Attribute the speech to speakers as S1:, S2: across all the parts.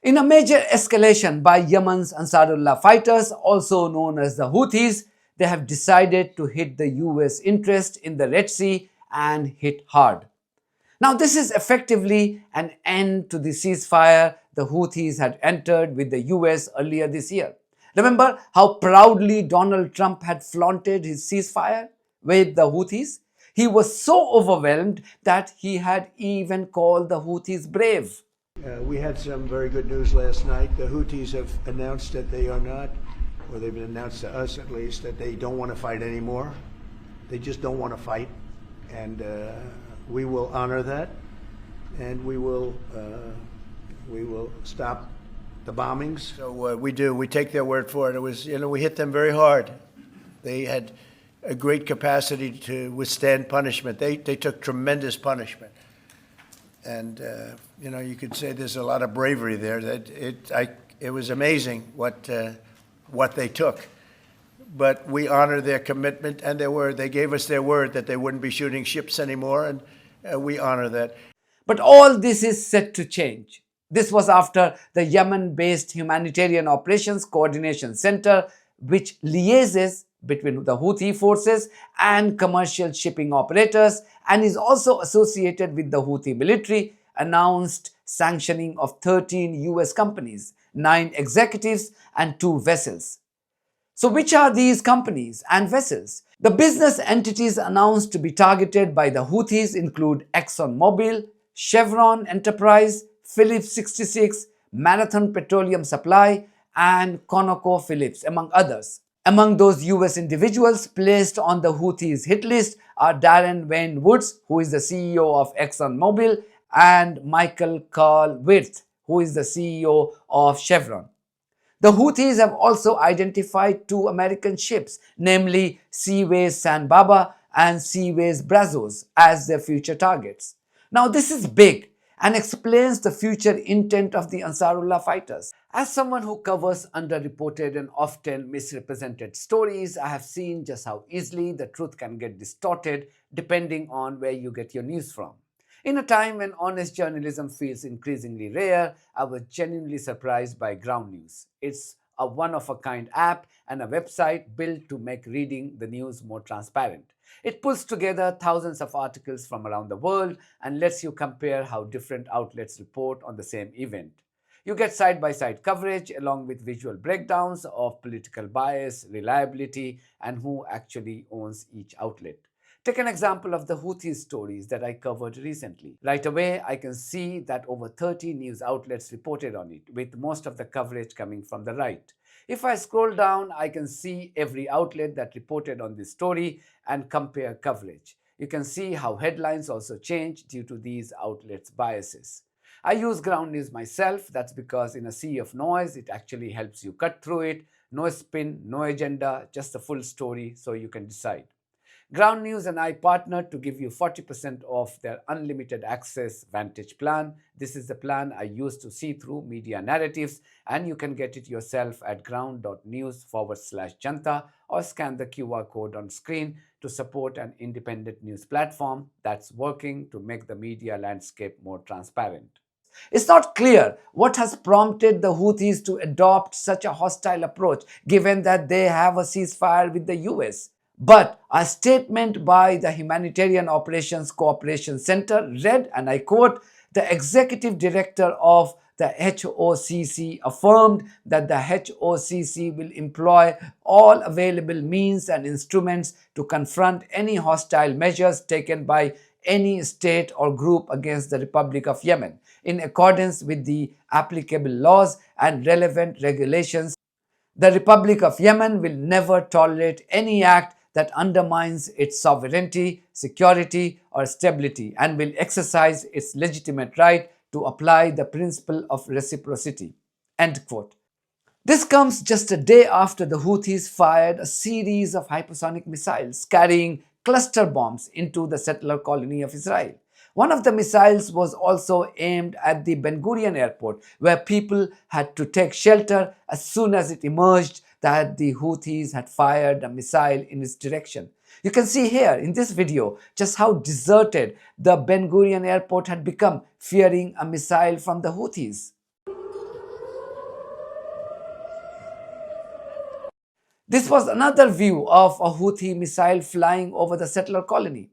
S1: In a major escalation by Yemen's Ansarullah fighters, also known as the Houthis, they have decided to hit the US interest in the Red Sea and hit hard. Now, this is effectively an end to the ceasefire the Houthis had entered with the US earlier this year. Remember how proudly Donald Trump had flaunted his ceasefire with the Houthis? He was so overwhelmed that he had even called the Houthis brave.
S2: We had some very good news last night. The Houthis have announced that they are not, or they've announced to us at least, that they don't want to fight anymore. They just don't want to fight. And we will honor that, and we will stop the bombings. So we do. We take their word for it. It was, we hit them very hard. They had a great capacity to withstand punishment. They took tremendous punishment. And, you could say there's a lot of bravery there. It was amazing what they took. But we honor their commitment and their word. They gave us their word that they wouldn't be shooting ships anymore, and we honor that.
S1: But all this is set to change. This was after the Yemen-based Humanitarian Operations Coordination Center, which liaises between the Houthi forces and commercial shipping operators and is also associated with the Houthi military, announced sanctioning of 13 US companies, 9 executives and 2 vessels. So which are these companies and vessels? The business entities announced to be targeted by the Houthis include ExxonMobil, Chevron Enterprise, Phillips 66, Marathon Petroleum Supply, and ConocoPhillips, among others. Among those US individuals placed on the Houthis' hit list are Darren Wayne Woods, who is the CEO of ExxonMobil, and Michael Carl Wirth, who is the CEO of Chevron. The Houthis have also identified 2 American ships, namely Seaways San Baba and Seaways Brazos, as their future targets. Now, this is big and explains the future intent of the Ansarullah fighters. As someone who covers underreported and often misrepresented stories, I have seen just how easily the truth can get distorted depending on where you get your news from. In a time when honest journalism feels increasingly rare, I was genuinely surprised by Ground News. It's a one-of-a-kind app and a website built to make reading the news more transparent. It pulls together thousands of articles from around the world and lets you compare how different outlets report on the same event. You get side-by-side coverage along with visual breakdowns of political bias, reliability, and who actually owns each outlet. Take an example of the Houthi stories that I covered recently. Right away, I can see that over 30 news outlets reported on it, with most of the coverage coming from the right. If I scroll down, I can see every outlet that reported on this story and compare coverage. You can see how headlines also change due to these outlets' biases. I use Ground News myself. That's because in a sea of noise, it actually helps you cut through it. No spin, no agenda, just the full story so you can decide. Ground News and I partnered to give you 40% off their unlimited access Vantage plan. This is the plan I use to see through media narratives, and you can get it yourself at ground.news/Janta or scan the QR code on screen to support an independent news platform that's working to make the media landscape more transparent. It's not clear what has prompted the Houthis to adopt such a hostile approach, given that they have a ceasefire with the US. But a statement by the Humanitarian Operations Cooperation Center read, and I quote, "The executive director of the HOCC affirmed that the HOCC will employ all available means and instruments to confront any hostile measures taken by any state or group against the Republic of Yemen, in accordance with the applicable laws and relevant regulations. The Republic of Yemen will never tolerate any act that undermines its sovereignty, security, or stability, and will exercise its legitimate right to apply the principle of reciprocity." End quote. This comes just a day after the Houthis fired a series of hypersonic missiles carrying cluster bombs into the settler colony of Israel. One of the missiles was also aimed at the Ben Gurion airport, where people had to take shelter as soon as it emerged that the Houthis had fired a missile in its direction. You can see here in this video just how deserted the Ben Gurion airport had become, fearing a missile from the Houthis. This was another view of a Houthi missile flying over the settler colony.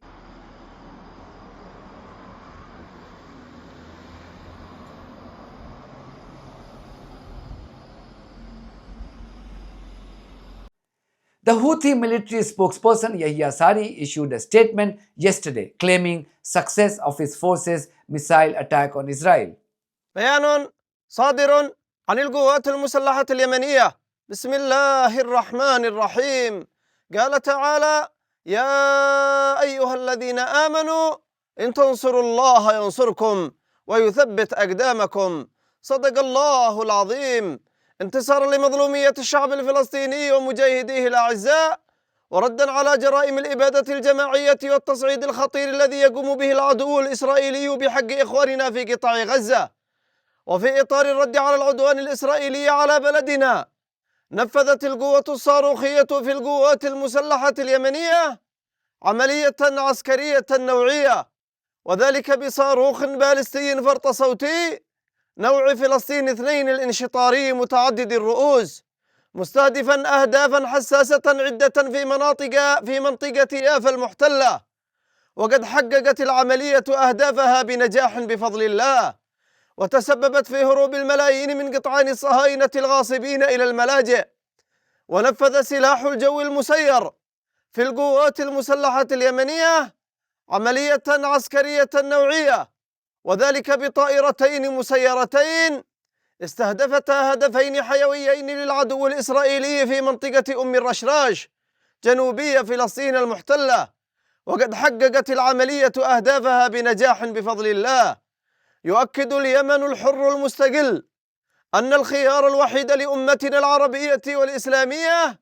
S1: The Houthi military spokesperson Yahya Sari issued a statement yesterday claiming success of his forces' missile attack on Israel.
S3: بيان صادر عن القوات المسلحة اليمنية بسم الله الرحمن الرحيم. قال تعالى: يا أيها الذين آمنوا إن تنصروا الله ينصركم ويثبت أقدامكم. صدق الله العظيم. انتصارا لمظلومية الشعب الفلسطيني ومجاهديه الأعزاء، وردا على جرائم الإبادة الجماعية والتصعيد الخطير الذي يقوم به العدو الإسرائيلي بحق إخواننا في قطاع غزة. وفي إطار الرد على العدوان الإسرائيلي على بلدنا، نفذت القوة الصاروخية في القوات المسلحة اليمنية عملية عسكرية نوعية، وذلك بصاروخ باليستي فرط صوتي نوع فلسطين 2 الانشطاري متعدد الرؤوس، مستهدفا أهدافا حساسة عدة في منطقة يافا المحتلة. وقد حققت العملية أهدافها بنجاح بفضل الله، وتسببت في هروب الملايين من قطعان الصهاينة الغاصبين إلى الملاجئ. ونفذ سلاح الجو المسير في القوات المسلحة اليمنية عملية عسكرية نوعية، وذلك بطائرتين مسيرتين استهدفتا هدفين حيويين للعدو الإسرائيلي في منطقة أم الرشراش جنوبية فلسطين المحتلة. وقد حققت العملية أهدافها بنجاح بفضل الله. يؤكد اليمن الحر المستقل أن الخيار الوحيد لأمتنا العربية والإسلامية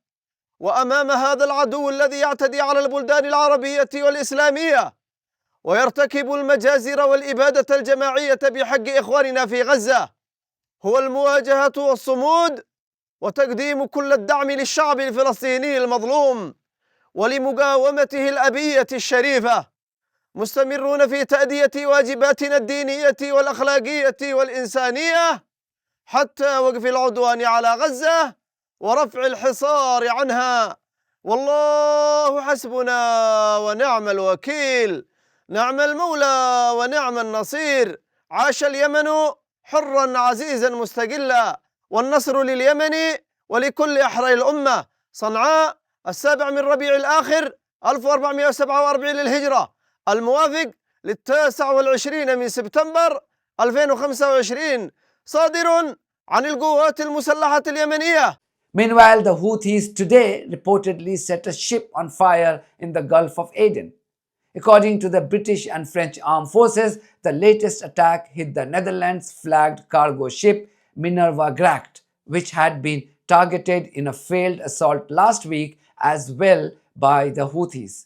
S3: وأمام هذا العدو الذي يعتدي على البلدان العربية والإسلامية ويرتكب المجازر والإبادة الجماعية بحق إخواننا في غزة هو المواجهة والصمود وتقديم كل الدعم للشعب الفلسطيني المظلوم ولمقاومته الأبية الشريفة، مستمرون في تأدية واجباتنا الدينية والأخلاقية والإنسانية حتى وقف العدوان على غزة ورفع الحصار عنها. والله حسبنا ونعم الوكيل، نعم المولى ونعم النصير. عاش اليمن حرا عزيزا مستقلا، والنصر لليمن ولكل أحرار الأمة. صنعاء 7 من ربيع الآخر 1447 للهجرة، الموافق 29 من سبتمبر 2025، صادر عن القوات المسلحة اليمنية.
S1: Meanwhile, the Houthis today reportedly set a ship on fire in the Gulf of Aden. According to the British and French armed forces, the latest attack hit the Netherlands-flagged cargo ship Minerva Gracht, which had been targeted in a failed assault last week as well by the Houthis.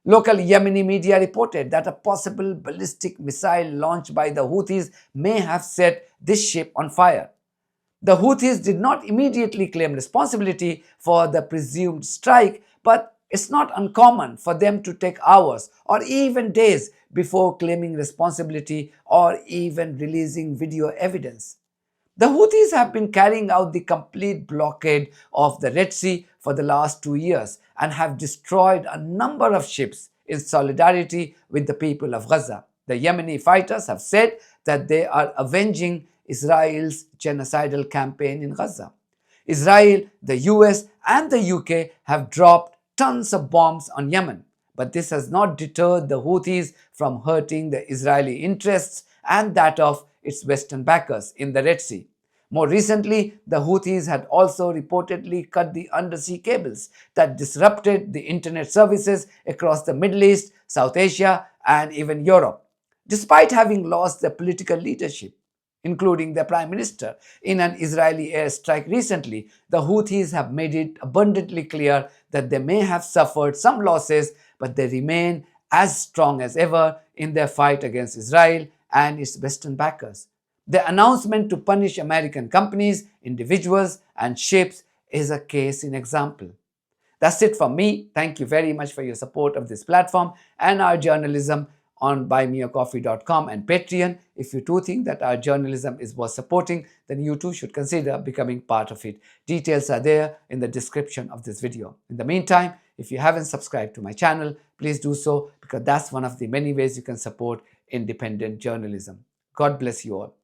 S1: Local Yemeni media reported that a possible ballistic missile launched by the Houthis may have set this ship on fire. The Houthis did not immediately claim responsibility for the presumed strike, but it's not uncommon for them to take hours or even days before claiming responsibility or even releasing video evidence. The Houthis have been carrying out the complete blockade of the Red Sea for the last 2 years and have destroyed a number of ships in solidarity with the people of Gaza. The Yemeni fighters have said that they are avenging Israel's genocidal campaign in Gaza. Israel, the US, and the UK have dropped tons of bombs on Yemen, but this has not deterred the Houthis from hurting the Israeli interests and that of its Western backers in the Red Sea. More recently, the Houthis had also reportedly cut the undersea cables that disrupted the internet services across the Middle East, South Asia, and even Europe. Despite having lost their political leadership, including the Prime Minister, in an Israeli airstrike recently, the Houthis have made it abundantly clear that they may have suffered some losses, but they remain as strong as ever in their fight against Israel and its Western backers. The announcement to punish American companies, individuals, and ships is a case in example. That's it from me. Thank you very much for your support of this platform and our journalism on buymeacoffee.com and Patreon. If you too think that our journalism is worth supporting, then you too should consider becoming part of it. Details are there in the description of this video. In the meantime, if you haven't subscribed to my channel, please do so, because that's one of the many ways you can support independent journalism. God bless you all.